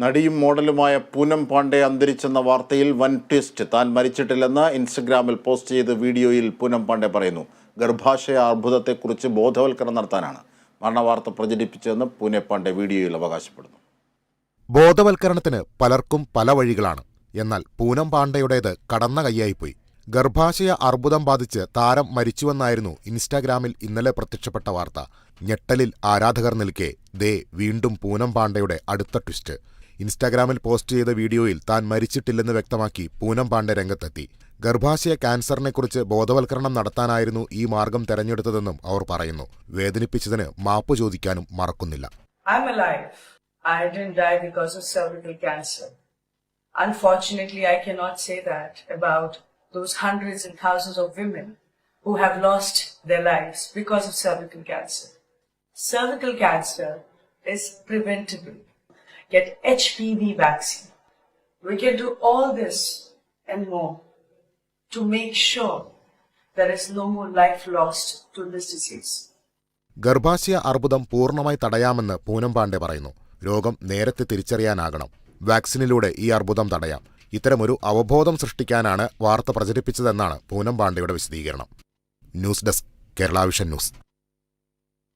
നടിയും മോഡലുമായ പൂനം പാണ്ഡെ അന്തരിച്ചെന്ന വാർത്തയിൽ വൻ ട്വിസ്റ്റ്. താൻ മരിച്ചിട്ടില്ലെന്ന് ഇൻസ്റ്റഗ്രാമിൽ പോസ്റ്റ് ചെയ്ത വീഡിയോയിൽ പൂനം പാണ്ഡെ പറയുന്നു. ഗർഭാശയ അർബുദത്തെക്കുറിച്ച് ബോധവൽക്കരണം നടത്താനാണ് മരണവാർത്ത പ്രചരിപ്പിച്ചതെന്ന് പൂനം പാണ്ഡെ വീഡിയോയിൽ അവകാശപ്പെടുന്നു. ബോധവൽക്കരണത്തിന് പലർക്കും പല വഴികളാണ്. എന്നാൽ പൂനം പാണ്ഡെയുടേത് കടന്ന കൈയായിപ്പോയി. ഗർഭാശയ അർബുദം ബാധിച്ച് താരം മരിച്ചുവെന്നായിരുന്നു ഇൻസ്റ്റാഗ്രാമിൽ ഇന്നലെ പ്രത്യക്ഷപ്പെട്ട വാർത്ത. ഞെട്ടലിൽ ആരാധകർ നിൽക്കെ വീണ്ടും പൂനം പാണ്ഡെയുടെ അടുത്ത ട്വിസ്റ്റ്. ഇൻസ്റ്റാഗ്രാമിൽ പോസ്റ്റ് ചെയ്ത വീഡിയോയിൽ താൻ മരിച്ചിട്ടില്ലെന്ന് വ്യക്തമാക്കി പൂനം പാണ്ഡെ രംഗത്തെത്തി. ഗർഭാശയ ക്യാൻസറിനെക്കുറിച്ച് ബോധവൽക്കരണം നടത്താനായിരുന്നു ഈ മാർഗം തെരഞ്ഞെടുത്തതെന്നും അവർ പറയുന്നു. വേദനിപ്പിച്ചതിന് മാപ്പ് ചോദിക്കാനും മറക്കുന്നില്ല. I didn't die because of cervical cancer. Unfortunately, I cannot say that about those hundreds and thousands of women who have lost their lives because of cervical cancer. Cervical cancer is preventable. Get HPV vaccine. We can do all this and more to make sure there is no more life lost to this disease. ഗർഭാശയ അർബുദം പൂർണ്ണമായി തടയാമെന്ന് പൂനം പാണ്ഡെ പറയുന്നു. രോഗം നേരത്തെ തിരിച്ചറിയാനാകണം. വാക്സിനിലൂടെ ഈ അർബുദം തടയാം. ഇത്തരമൊരു അവബോധം സൃഷ്ടിക്കാനാണ് വാർത്ത പ്രചരിപ്പിച്ചതെന്നാണ് പൂനം പാണ്ഡെയുടെ വിശദീകരണം. News desk, Kerala vision news.